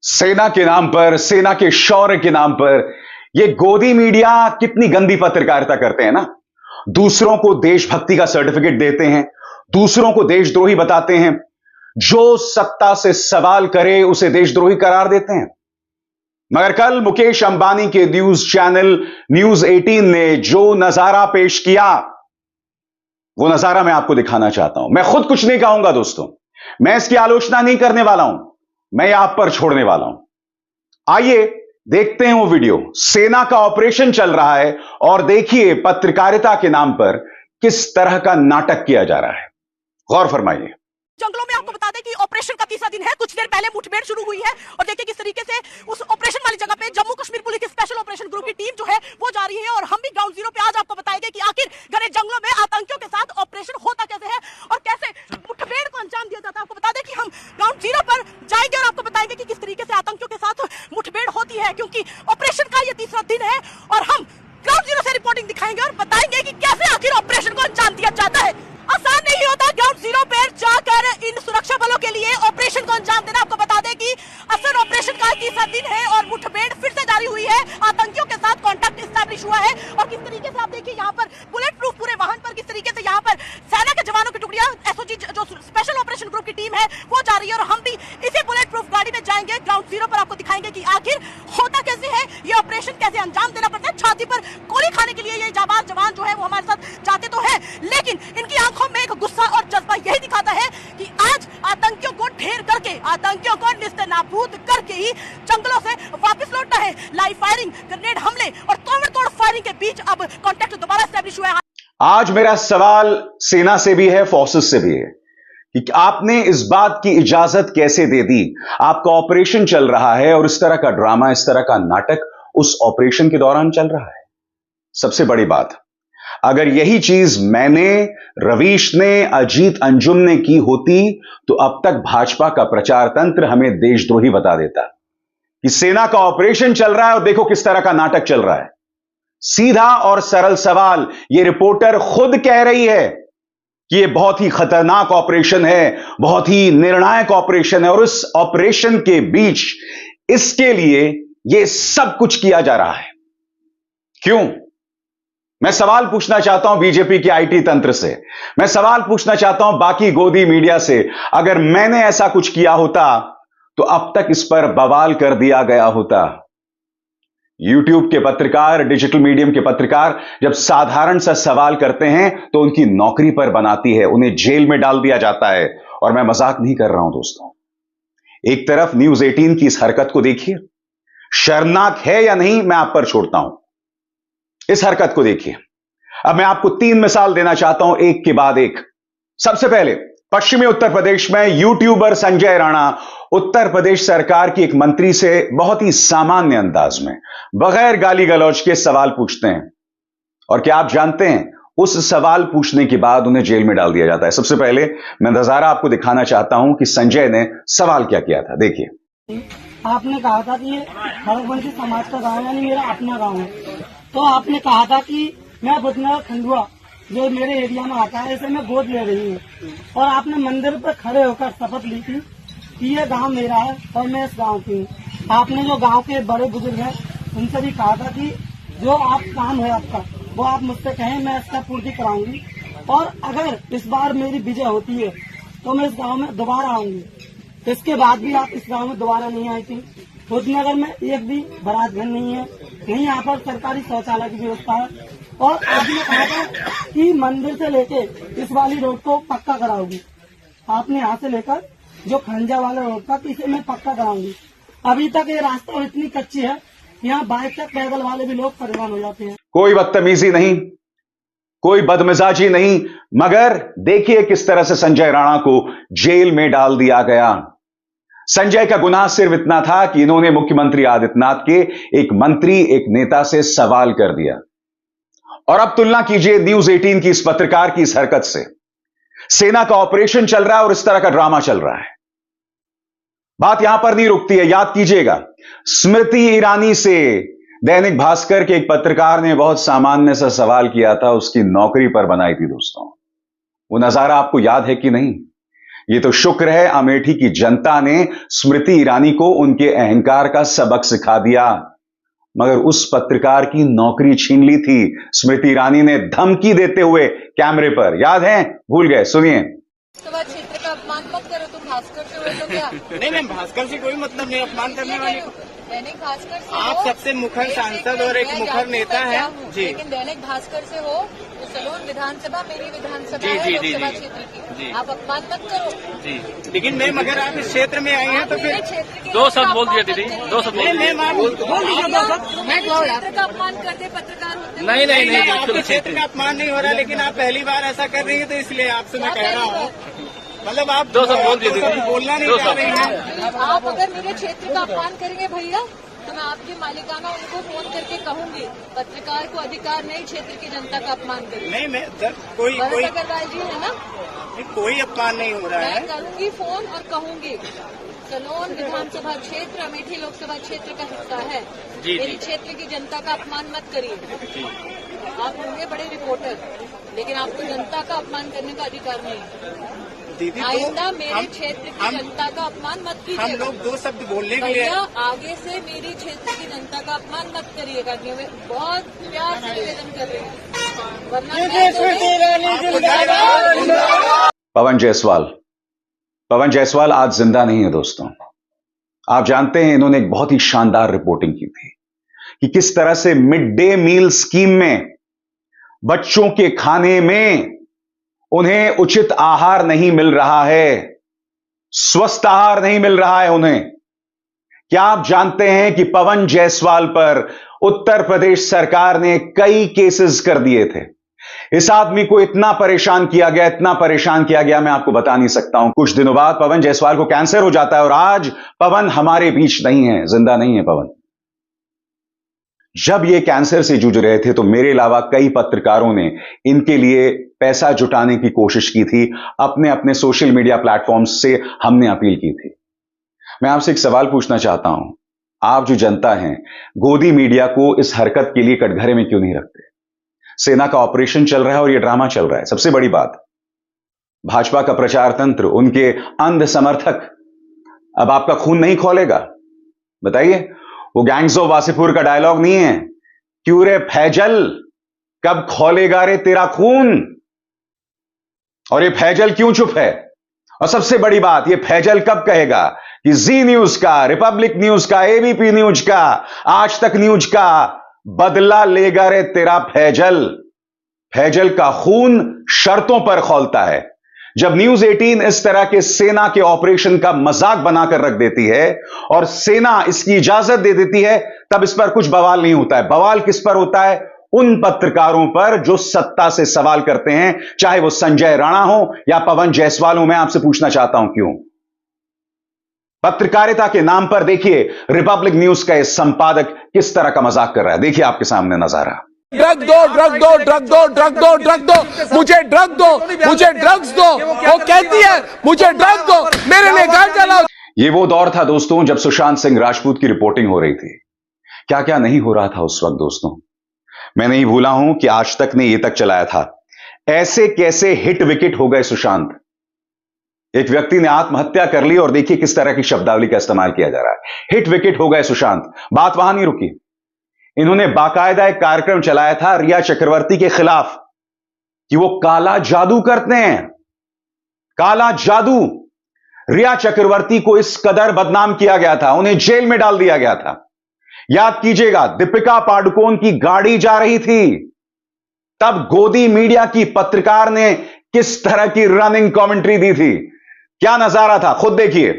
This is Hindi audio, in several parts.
सेना के नाम पर, सेना के शौर्य के नाम पर ये गोदी मीडिया कितनी गंदी पत्रकारिता करते हैं ना। दूसरों को देशभक्ति का सर्टिफिकेट देते हैं, दूसरों को देशद्रोही बताते हैं, जो सत्ता से सवाल करे उसे देशद्रोही करार देते हैं। मगर कल मुकेश अंबानी के न्यूज चैनल न्यूज 18 ने जो नजारा पेश किया, वो नजारा मैं आपको दिखाना चाहता हूं। मैं खुद कुछ नहीं कहूंगा दोस्तों, मैं इसकी आलोचना नहीं करने वाला हूं, मैं यह आप पर छोड़ने वाला हूं। आइए देखते हैं वो वीडियो। सेना का ऑपरेशन चल रहा है और देखिए पत्रकारिता के नाम पर किस तरह का नाटक किया जा रहा है। गौर फरमाइए। जंगलों में आपको बता दें कि ऑपरेशन का तीसरा दिन है। कुछ देर पहले मुठभेड़ शुरू हुई है और देखिए किस तरीके से उस ऑपरेशन वाली जगह पे जम्मू कश्मीर पुलिस की स्पेशल ऑपरेशन ग्रुप की टीम जो है वो जा रही है और हम भी ग्राउंड जीरो पे आज आपको बताएंगे कि आखिर घने जंगलों में आतंकियों के साथ ऑपरेशन होता कैसे है और कैसे मुठभेड़ को अंजाम दिया जाता है। आपको बता दें कि हम ग्राउंड जीरो पर जाएंगे और आपको बताएंगे कि किस तरीके से आतंकियों के साथ मुठभेड़ होती है, क्योंकि ऑपरेशन का ये तीसरा दिन है और हम ग्राउंड जीरो से रिपोर्टिंग दिखाएंगे और बताएंगे कि कैसे आखिर ऑपरेशन को अंजाम दिया जाता है। आसान नहीं होता ग्राउंड जीरो पर जाकर इन सुरक्षा बलों के लिए ऑपरेशन को अंजाम देना। आपको बता दें कि असल ऑपरेशन का तीसरा दिन है और मुठभेड़ फिर से जारी हुई है, आतंकियों के साथ कांटेक्ट एस्टैब्लिश हुआ है और किस तरीके से आप देखिए यहाँ पर बुलेट प्रूफ पूरे वाहन पर किस तरीके से यहाँ पर सेना के जवानों की टुकड़ियां एसओजी जो स्पेशल ऑपरेशन ग्रुप की टीम है वो जा रही है और हम भी इसी बुलेट प्रूफ गाड़ी में जाएंगे। ग्राउंड जीरो पर आपको दिखाएंगे कि आखिर होता कैसे है, ये ऑपरेशन कैसे अंजाम देना पड़ता है। छाती पर गोली खाने के लिए ये जाबाज जवान जो है वो हमारे साथ जाते तो है, लेकिन इनकी आंखों में एक गुस्सा और जज्बा यही दिखाता है कि आज आतंकियों को ढेर करके, आतंकियों को निस्तेनाबूद करके ही जंगलों से वापस लौटना है। लाइव फायरिंग, ग्रेनेड हमले और तोड़फोड़ फायरिंग के बीच अब कांटेक्ट दोबारा एस्टैब्लिश हुआ है। आज मेरा सवाल सेना से भी है, फोर्सेस से भी है कि आपने इस बात की इजाजत कैसे दे दी। आपका ऑपरेशन चल रहा है और इस तरह का ड्रामा, इस तरह का नाटक उस ऑपरेशन के दौरान चल रहा है। सबसे बड़ी बात, अगर यही चीज मैंने, रवीश ने, अजीत अंजुम ने की होती तो अब तक भाजपा का प्रचार तंत्र हमें देशद्रोही बता देता कि सेना का ऑपरेशन चल रहा है और देखो किस तरह का नाटक चल रहा है। सीधा और सरल सवाल, यह रिपोर्टर खुद कह रही है कि यह बहुत ही खतरनाक ऑपरेशन है, बहुत ही निर्णायक ऑपरेशन है और इस ऑपरेशन के बीच इसके लिए यह सब कुछ किया जा रहा है। क्यों? मैं सवाल पूछना चाहता हूं बीजेपी के आईटी तंत्र से, मैं सवाल पूछना चाहता हूं बाकी गोदी मीडिया से। अगर मैंने ऐसा कुछ किया होता तो अब तक इस पर बवाल कर दिया गया होता। यूट्यूब के पत्रकार, डिजिटल मीडियम के पत्रकार जब साधारण सा सवाल करते हैं तो उनकी नौकरी पर बनाती है, उन्हें जेल में डाल दिया जाता है। और मैं मजाक नहीं कर रहा हूं दोस्तों। एक तरफ न्यूज 18 की इस हरकत को देखिए, शर्मनाक है या नहीं मैं आप पर छोड़ता हूं। इस हरकत को देखिए। अब मैं आपको 3 मिसाल देना चाहता हूं, एक के बाद एक। सबसे पहले पश्चिमी उत्तर प्रदेश में यूट्यूबर संजय राणा उत्तर प्रदेश सरकार की एक मंत्री से बहुत ही सामान्य अंदाज में, बगैर गाली गलौज के सवाल पूछते हैं और क्या आप जानते हैं उस सवाल पूछने के बाद उन्हें जेल में डाल दिया जाता है। सबसे पहले मैं नजारा आपको दिखाना चाहता हूं कि संजय ने सवाल क्या किया था, देखिए। आपने कहा था कि ये खड़गवंशी समाज का गाँव यानी मेरा अपना गाँव है, तो आपने कहा था कि मैं बुधना खंडुआ जो मेरे एरिया में आता है इसे मैं गोद ले रही हूँ और आपने मंदिर पर खड़े होकर शपथ ली थी कि ये गांव मेरा है और मैं इस गांव की हूँ। आपने जो गांव के बड़े बुजुर्ग हैं उनसे भी कहा था कि जो आप काम है आपका वो आप मुझसे कहें, मैं इसका पूर्ति कराऊंगी और अगर इस बार मेरी विजय होती है तो मैं इस गाँव में दोबारा आऊंगी। इसके बाद भी आप इस गाँव में दोबारा नहीं आई थी। रुद्रनगर में एक भी बारात घर नहीं है, नहीं यहाँ पर सरकारी शौचालय की व्यवस्था है और आपने कहा था कि मंदिर से लेके इस वाली रोड को पक्का कराऊंगी। आपने यहाँ से लेकर जो खंजा वाला रोड था कि इसे मैं पक्का कराऊंगी। अभी तक ये रास्ता इतनी कच्ची है, यहाँ बाइक तक पैदल वाले भी लोग परेशान हो जाते हैं। कोई बदतमीजी नहीं, कोई बदमिजाजी नहीं, मगर देखिए किस तरह से संजय राणा को जेल में डाल दिया गया। संजय का गुनाह सिर्फ इतना था कि इन्होंने मुख्यमंत्री आदित्यनाथ के एक मंत्री, एक नेता से सवाल कर दिया। और अब तुलना कीजिए न्यूज 18 की इस पत्रकार की इस हरकत से। सेना का ऑपरेशन चल रहा है और इस तरह का ड्रामा चल रहा है। बात यहां पर नहीं रुकती है, याद कीजिएगा स्मृति ईरानी से दैनिक भास्कर के एक पत्रकार ने बहुत सामान्य सा सवाल किया था, उसकी नौकरी पर बनाई थी दोस्तों। वो नजारा आपको याद है कि नहीं, ये तो शुक्र है अमेठी की जनता ने स्मृति ईरानी को उनके अहंकार का सबक सिखा दिया, मगर उस पत्रकार की नौकरी छीन ली थी स्मृति ईरानी ने धमकी देते हुए कैमरे पर। याद है? भूल गए? सुनिए। क्षेत्र का अपमान मत करो, तुम भास्कर से हो तो क्या? नहीं, भास्कर से कोई मतलब नहीं अपमान करने वाली। दैनिक भास्कर से आप हो, सबसे मुखर सांसद और एक मुखर नेता है जी। लेकिन दैनिक भास्कर से हो तो सलोन विधानसभा मेरी विधानसभा जी, है, जी, लोकसभा जी, क्षेत्र की। जी। आप अपमान मत करो जी। लेकिन मैम अगर आप इस क्षेत्र में आई हैं तो फिर दो शब्द बोल दिया दीदी, दो शब्द मैम आप बोल क्षेत्र का अपमान करते पत्रकार होते। नहीं, आपके क्षेत्र का अपमान नहीं हो रहा, लेकिन आप पहली बार ऐसा कर रही है तो इसलिए आपसे मैं कह रहा हूँ, मतलब आप दो शब्द बोल दिए, बोलना नहीं चाह रही हैं। आप अगर मेरे क्षेत्र का अपमान करेंगे भैया तो मैं आपकी मालिकाना उनको फोन करके कहूंगी पत्रकार को अधिकार नहीं क्षेत्र की जनता का अपमान करें। नहीं, मैं कोई अग्रवाल जी है ना, कोई अपमान नहीं हो रहा है। मैं करूंगी फोन और कहूंगी सलोन विधानसभा क्षेत्र अमेठी लोकसभा क्षेत्र का हिस्सा है, मेरी क्षेत्र की जनता का अपमान मत करिए। आप होंगे बड़े रिपोर्टर, लेकिन आपको जनता का अपमान करने का अधिकार नहीं। दीदी आइंदा मेरे क्षेत्र की जनता का अपमान मत कीजिएगा। हम लोग दो शब्द बोलने के लिए भैया आगे से मेरी क्षेत्र की जनता का अपमान मत करिएगा, मैं बहुत प्यार से निवेदन कर रही हूँ, वरना पवन जायसवाल आज जिंदा नहीं है दोस्तों। आप जानते हैं इन्होंने एक बहुत ही शानदार रिपोर्टिंग की थी कि किस तरह से मिड डे मील स्कीम में बच्चों के खाने में उन्हें उचित आहार नहीं मिल रहा है, स्वस्थ आहार नहीं मिल रहा है उन्हें। क्या आप जानते हैं कि पवन जायसवाल पर उत्तर प्रदेश सरकार ने कई केसेस कर दिए थे। इस आदमी को इतना परेशान किया गया, मैं आपको बता नहीं सकता हूं। कुछ दिनों बाद पवन जायसवाल को कैंसर हो जाता है और आज पवन हमारे बीच नहीं है, जिंदा नहीं है पवन। जब ये कैंसर से जूझ रहे थे तो मेरे अलावा कई पत्रकारों ने इनके लिए पैसा जुटाने की कोशिश की थी, अपने अपने सोशल मीडिया प्लेटफॉर्म्स से हमने अपील की थी। मैं आपसे एक सवाल पूछना चाहता हूं, आप जो जनता हैं, गोदी मीडिया को इस हरकत के लिए कटघरे में क्यों नहीं रखते? सेना का ऑपरेशन चल रहा है और यह ड्रामा चल रहा है। सबसे बड़ी बात, भाजपा का प्रचार तंत्र, उनके अंध समर्थक अब आपका खून नहीं खौलेगा। बताइए, वो गैंग्स ऑफ वासेपुर का डायलॉग नहीं है, क्यों रे फैजल कब खौलेगा रे तेरा खून? और ये फैजल क्यों चुप है? और सबसे बड़ी बात, ये फैजल कब कहेगा कि जी न्यूज का, रिपब्लिक न्यूज का, एबीपी न्यूज का, आज तक न्यूज का बदला लेगा रे तेरा फैजल? फैजल का खून शर्तों पर खौलता है। जब न्यूज 18 इस तरह के सेना के ऑपरेशन का मजाक बनाकर रख देती है और सेना इसकी इजाजत दे देती है, तब इस पर कुछ बवाल नहीं होता है। बवाल किस पर होता है? उन पत्रकारों पर जो सत्ता से सवाल करते हैं, चाहे वो संजय राणा हो या पवन जायसवाल हो। मैं आपसे पूछना चाहता हूं, क्यों? पत्रकारिता के नाम पर देखिए रिपब्लिक न्यूज का यह संपादक किस तरह का मजाक कर रहा है। देखिए आपके सामने नजारा। ड्रग दो, ड्रग दो, ड्रग दो, ड्रग दो, ड्रग दो, मुझे ड्रग दो, मुझे ड्रग्स दो। वो कहती है मुझे ड्रग दो, मेरे लिए गांजा लाओ। ये वो दौर था दोस्तों जब सुशांत सिंह राजपूत की रिपोर्टिंग हो रही थी। क्या क्या नहीं हो रहा था उस वक्त दोस्तों। मैं नहीं भूला हूं कि आज तक ने ये तक चलाया था, ऐसे कैसे हिट विकेट हो गए सुशांत। एक व्यक्ति ने आत्महत्या कर ली और देखिए किस तरह की शब्दावली का इस्तेमाल किया जा रहा है। हिट विकेट हो गए सुशांत। बात वहां नहीं रुकी, इन्होंने बाकायदा एक कार्यक्रम चलाया था रिया चक्रवर्ती के खिलाफ कि वो काला जादू करते हैं, काला जादू। रिया चक्रवर्ती को इस कदर बदनाम किया गया था, उन्हें जेल में डाल दिया गया था। याद कीजिएगा, दीपिका पादुकोण की गाड़ी जा रही थी, तब गोदी मीडिया की पत्रकार ने किस तरह की रनिंग कमेंट्री दी थी, क्या नजारा था, खुद देखिए।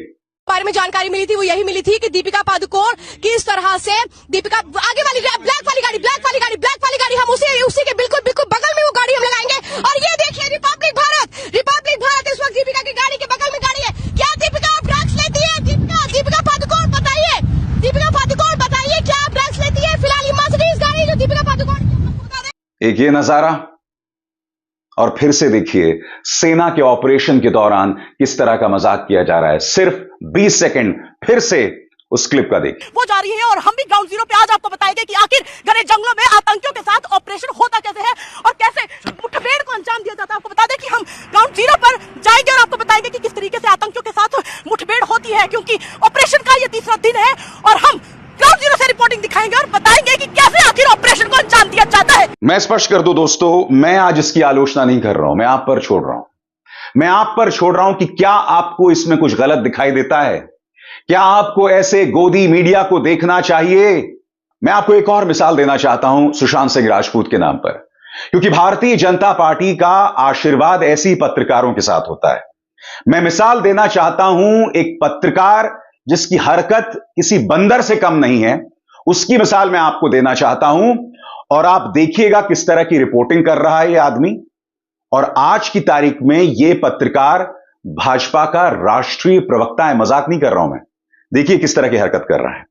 बारे में जानकारी मिली थी, वो यही मिली थी कि दीपिका पादुकोण किस तरह से दीपिका आगे वाली ब्लैक वाली गाड़ी हम उसी के बिल्कुल बगल में वो गाड़ी हम लगाएंगे। और ये देखिए रिपब्लिक भारत इस वक्त दीपिका की गाड़ी के बगल में गाड़ी है। क्या दीपिका आप ड्रग्स लेती है? दीपिका पादुकोण बताइए, क्या आप ड्रग्स लेती है? फिलहाल ये मर्सिडीज गाड़ी जो दीपिका पादुकोण। एक ये नजारा, और फिर से देखिए सेना के ऑपरेशन के दौरान किस तरह का मजाक किया जा रहा है। सिर्फ 20 सेकंड फिर से उस क्लिप का देखिए। वो जारी है और हम भी ग्राउंड जीरो पे आज आपको बताएंगे कि आखिर घने जंगलों में आतंकियों के साथ ऑपरेशन होता कैसे है और कैसे मुठभेड़ को अंजाम दिया जाता है। आपको बता दें कि हम ग्राउंड जीरो पर जाएंगे और आपको बताएंगे कि किस तरीके से आतंकियों के साथ मुठभेड़ होती है, क्योंकि ऑपरेशन का ये तीसरा दिन है और हम ग्राउंड जीरो से रिपोर्टिंग दिखाएंगे और बताएंगे कि कैसे आखिर ऑपरेशन को अंजाम दिया जाता है। मैं स्पष्ट कर दूं दोस्तों, मैं आज इसकी आलोचना नहीं कर रहा हूं, मैं आप पर छोड़ रहा हूं। मैं आप पर छोड़ रहा हूं कि क्या आपको इसमें कुछ गलत दिखाई देता है, क्या आपको ऐसे गोदी मीडिया को देखना चाहिए। मैं आपको एक और मिसाल देना चाहता हूं सुशांत सिंह राजपूत के नाम पर, क्योंकि भारतीय जनता पार्टी का आशीर्वाद ऐसी पत्रकारों के साथ होता है। मैं मिसाल देना चाहता हूं एक पत्रकार जिसकी हरकत किसी बंदर से कम नहीं है, उसकी मिसाल मैं आपको देना चाहता हूं और आप देखिएगा किस तरह की रिपोर्टिंग कर रहा है यह आदमी। और आज की तारीख में यह पत्रकार भाजपा का राष्ट्रीय प्रवक्ता है, मजाक नहीं कर रहा हूं मैं। देखिए किस तरह की हरकत कर रहा है।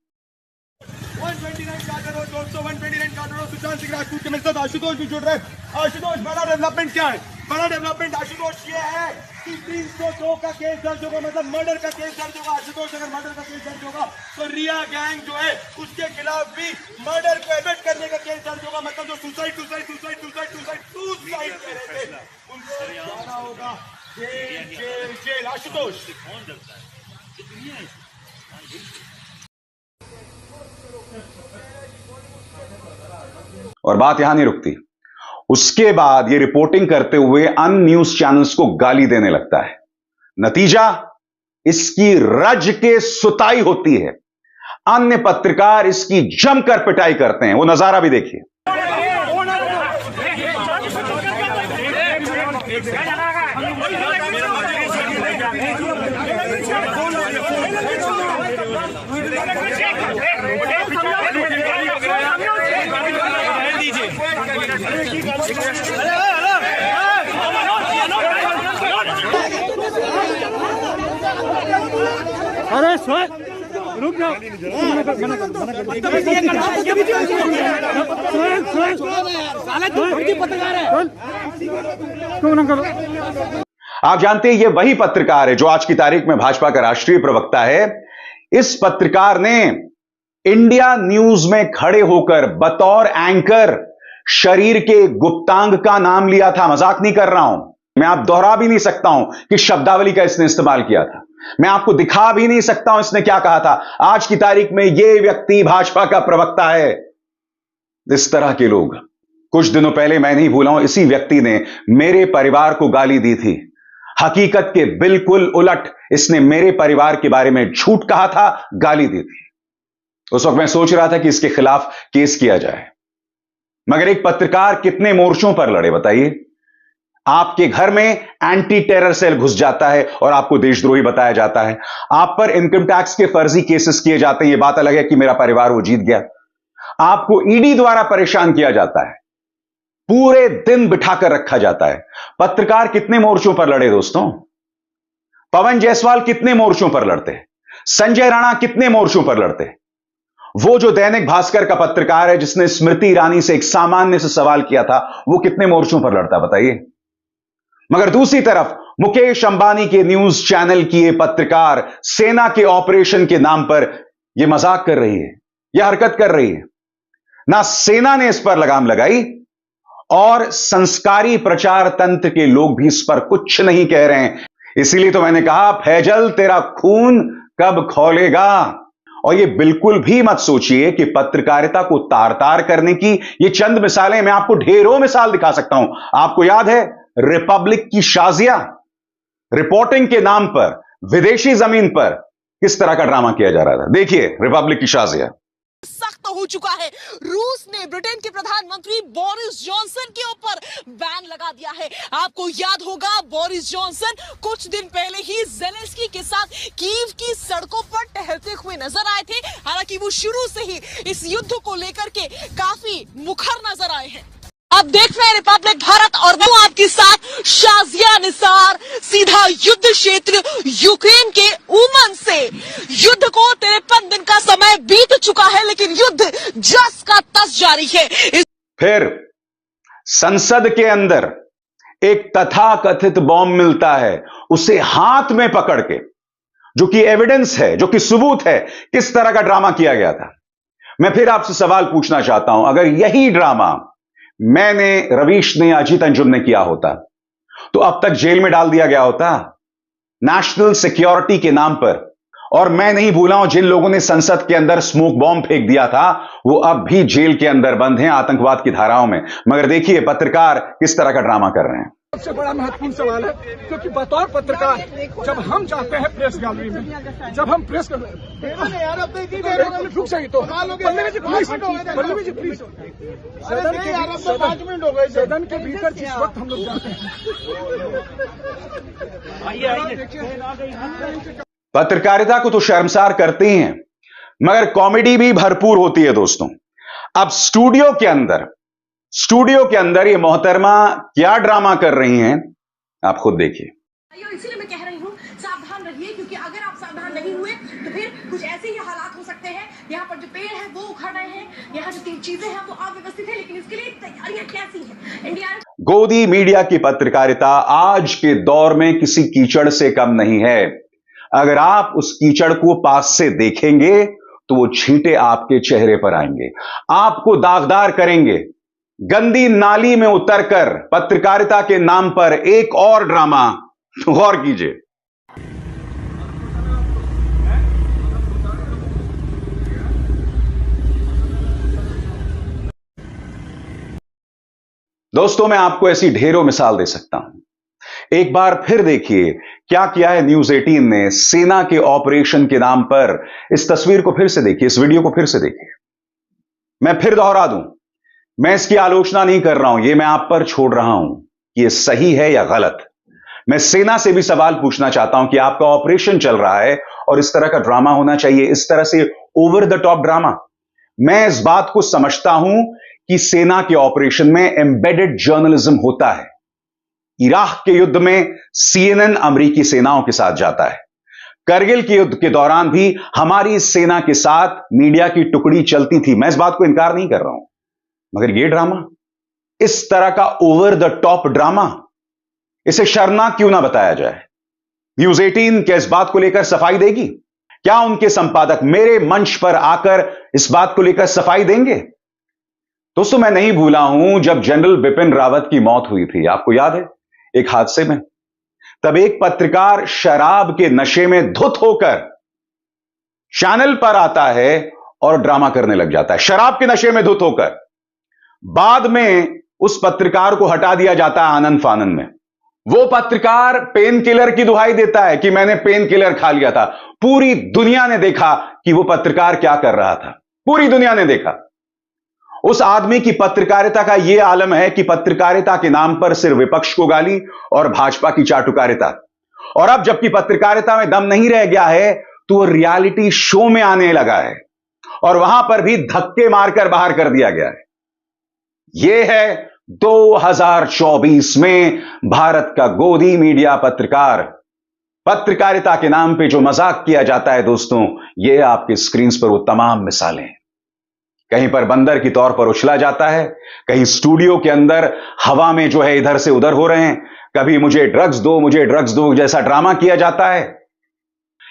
129 कार्ड और दोस्तों 129 कार्ड और सुशांत सिंह राजपूत के मेरे साथ आशुतोष भी जुड़ रहे हैं। आशुतोष, बड़ा डेवलपमेंट क्या है? बड़ा डेवलपमेंट आशुतोष ये है कि 302 का केस दर्ज होगा, मतलब मर्डर का केस दर्ज होगा। आशुतोष, अगर मर्डर का केस दर्ज होगा तो रिया गैंग जो है उसके खिलाफ भी मर्डर को एबेट करने का केस दर्ज होगा। मतलब जो सुसाइड कह रहे थे उनको जाना होगा जेल। आशुतोष, और बात यहां नहीं रुकती, उसके बाद ये रिपोर्टिंग करते हुए अन्य न्यूज चैनल्स को गाली देने लगता है। नतीजा, इसकी रज के सुताई होती है। अन्य पत्रकार इसकी जमकर पिटाई करते हैं, वो नजारा भी देखिए। अरे सर रुक जाओ, आप जानते हैं ये वही पत्रकार है जो आज की तारीख में भाजपा का राष्ट्रीय प्रवक्ता है। इस पत्रकार ने इंडिया न्यूज में खड़े होकर बतौर एंकर शरीर के गुप्तांग का नाम लिया था। मजाक नहीं कर रहा हूं मैं, आप दोहरा भी नहीं सकता हूं कि शब्दावली का इसने इस्तेमाल किया था। मैं आपको दिखा भी नहीं सकता हूं इसने क्या कहा था। आज की तारीख में यह व्यक्ति भाजपा का प्रवक्ता है। इस तरह के लोग, कुछ दिनों पहले मैं नहीं भूला हूं, इसी व्यक्ति ने मेरे परिवार को गाली दी थी। हकीकत के बिल्कुल उलट इसने मेरे परिवार के बारे में झूठ कहा था, गाली दी थी। उस वक्त मैं सोच रहा था कि इसके खिलाफ केस किया जाए, मगर एक पत्रकार कितने मोर्चों पर लड़े बताइए। आपके घर में एंटी टेरर सेल घुस जाता है और आपको देशद्रोही बताया जाता है। आप पर इनकम टैक्स के फर्जी केसेस किए जाते हैं। यह बात अलग है कि मेरा परिवार वो जीत गया। आपको ईडी द्वारा परेशान किया जाता है, पूरे दिन बिठाकर रखा जाता है। पत्रकार कितने मोर्चों पर लड़े दोस्तों? पवन जायसवाल कितने मोर्चों पर लड़ते? संजय राणा कितने मोर्चों पर लड़ते? वो जो दैनिक भास्कर का पत्रकार है जिसने स्मृति ईरानी से एक सामान्य से सवाल किया था, वो कितने मोर्चों पर लड़ता बताइए। मगर दूसरी तरफ मुकेश अंबानी के न्यूज चैनल की ये पत्रकार सेना के ऑपरेशन के नाम पर यह मजाक कर रही है, यह हरकत कर रही है। ना सेना ने इस पर लगाम लगाई और संस्कारी प्रचार तंत्र के लोग भी इस पर कुछ नहीं कह रहे हैं। इसीलिए तो मैंने कहा, फैजल तेरा खून कब खौलेगा। और ये बिल्कुल भी मत सोचिए कि पत्रकारिता को तार तार करने की ये चंद मिसालें, मैं आपको ढेरों मिसाल दिखा सकता हूं। आपको याद है रिपब्लिक की शाजिया, रिपोर्टिंग के नाम पर विदेशी जमीन पर किस तरह का ड्रामा किया जा रहा था। देखिए रिपब्लिक की शाजिया। सख्त हो चुका है। रूस ने ब्रिटेन के प्रधानमंत्री बोरिस जॉनसन के ऊपर बैन लगा दिया है। आपको याद होगा बोरिस जॉनसन कुछ दिन पहले ही ज़ेलेंस्की के साथ कीव की सड़कों पर टहलते हुए नजर आए थे। हालांकि वो शुरू से ही इस युद्ध को लेकर के काफी मुखर नजर आए हैं। आप देख रहे हैं रिपब्लिक भारत और वो आपके साथ शाजिया निसार, सीधा युद्ध क्षेत्र यूक्रेन के उमन से। युद्ध को 53 दिन का समय बीत चुका है, लेकिन युद्ध जस का तस जारी है। फिर संसद के अंदर एक तथाकथित बॉम्ब मिलता है, उसे हाथ में पकड़ के जो कि एविडेंस है, जो कि सबूत है किस तरह का ड्रामा किया गया था। मैं फिर आपसे सवाल पूछना चाहता हूं, अगर यही ड्रामा मैंने, रवीश ने, अजीत अंजुम ने किया होता तो अब तक जेल में डाल दिया गया होता, नेशनल सिक्योरिटी के नाम पर। और मैं नहीं भूला हूं, जिन लोगों ने संसद के अंदर स्मोक बॉम्ब फेंक दिया था वो अब भी जेल के अंदर बंद हैं आतंकवाद की धाराओं में। मगर देखिए पत्रकार किस तरह का ड्रामा कर रहे हैं। सबसे बड़ा महत्वपूर्ण सवाल है, क्योंकि बतौर पत्रकार जब हम जाते हैं प्रेस गैलरी में, जब हम प्रेस रुक जाइए तो सदन के भीतर जिस वक्त हम लोग जाते हैं, पत्रकारिता को तो शर्मसार करते ही हैं, मगर कॉमेडी भी भरपूर होती है दोस्तों। अब स्टूडियो के अंदर ये मोहतरमा क्या ड्रामा कर रही हैं, आप खुद देखिए। इसीलिए मैं कह रही हूँ सावधान रहिए, क्योंकि अगर आप सावधान नहीं हुए तो फिर कुछ ऐसे ही हालात हो सकते हैं। यहाँ पर जो पेड़ है वो उखड़ रहे हैं, यहाँ जो तीन चीजें हैं वो अव्यवस्थित है, लेकिन इसके लिए तैयारियां कैसी हैं? इंडिया गोदी मीडिया की पत्रकारिता आज के दौर में किसी कीचड़ से कम नहीं है। अगर आप उस कीचड़ को पास से देखेंगे तो वो छींटे आपके चेहरे पर आएंगे, आपको दागदार करेंगे। गंदी नाली में उतरकर पत्रकारिता के नाम पर एक और ड्रामा, गौर कीजिए। दोस्तों मैं आपको ऐसी ढेरों मिसाल दे सकता हूं। एक बार फिर देखिए क्या किया है न्यूज 18 ने सेना के ऑपरेशन के नाम पर। इस तस्वीर को फिर से देखिए, इस वीडियो को फिर से देखिए। मैं फिर दोहरा दूं, मैं इसकी आलोचना नहीं कर रहा हूं, यह मैं आप पर छोड़ रहा हूं कि यह सही है या गलत। मैं सेना से भी सवाल पूछना चाहता हूं कि आपका ऑपरेशन चल रहा है और इस तरह का ड्रामा होना चाहिए, इस तरह से ओवर द टॉप ड्रामा। मैं इस बात को समझता हूं कि सेना के ऑपरेशन में एम्बेडेड जर्नलिज्म होता है। इराक के युद्ध में CNN अमेरिकी सेनाओं के साथ जाता है। करगिल के युद्ध के दौरान भी हमारी सेना के साथ मीडिया की टुकड़ी चलती थी, मैं इस बात को इनकार नहीं कर रहा हूं। मगर यह ड्रामा, इस तरह का ओवर द टॉप ड्रामा, इसे शर्मनाक क्यों ना बताया जाए? न्यूज 18 क्या इस बात को लेकर सफाई देगी? क्या उनके संपादक मेरे मंच पर आकर इस बात को लेकर सफाई देंगे? दोस्तों मैं नहीं भूला हूं जब जनरल बिपिन रावत की मौत हुई थी, आपको याद है, एक हादसे में। तब एक पत्रकार शराब के नशे में धुत होकर चैनल पर आता है और ड्रामा करने लग जाता है, शराब के नशे में धुत होकर। बाद में उस पत्रकार को हटा दिया जाता है आनंद फानन में। वो पत्रकार पेन किलर की दुहाई देता है कि मैंने पेन किलर खा लिया था। पूरी दुनिया ने देखा कि वो पत्रकार क्या कर रहा था, पूरी दुनिया ने देखा। उस आदमी की पत्रकारिता का यह आलम है कि पत्रकारिता के नाम पर सिर्फ विपक्ष को गाली और भाजपा की चाटुकारिता। और अब जबकि पत्रकारिता में दम नहीं रह गया है तो वो रियलिटी शो में आने लगा है और वहां पर भी धक्के मारकर बाहर कर दिया गया है। यह है 2024 में भारत का गोदी मीडिया पत्रकार। पत्रकारिता के नाम पे जो मजाक किया जाता है दोस्तों, यह आपके स्क्रीन पर वो तमाम मिसालें। कहीं पर बंदर की तौर पर उछला जाता है, कहीं स्टूडियो के अंदर हवा में जो है इधर से उधर हो रहे हैं, कभी मुझे ड्रग्स दो जैसा ड्रामा किया जाता है।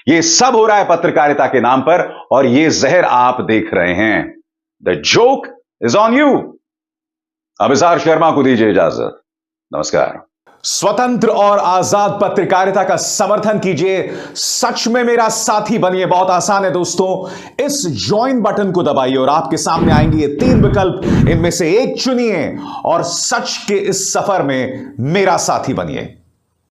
यह सब हो रहा है पत्रकारिता के नाम पर और यह जहर आप देख रहे हैं। The joke is on you. Abhisar Sharma को दीजिए इजाजत। नमस्कार। स्वतंत्र और आजाद पत्रकारिता का समर्थन कीजिए, सच में मेरा साथी बनिए। बहुत आसान है दोस्तों, इस ज्वाइन बटन को दबाइए और आपके सामने आएंगे ये 3 विकल्प, इनमें से एक चुनिए और सच के इस सफर में मेरा साथी बनिए।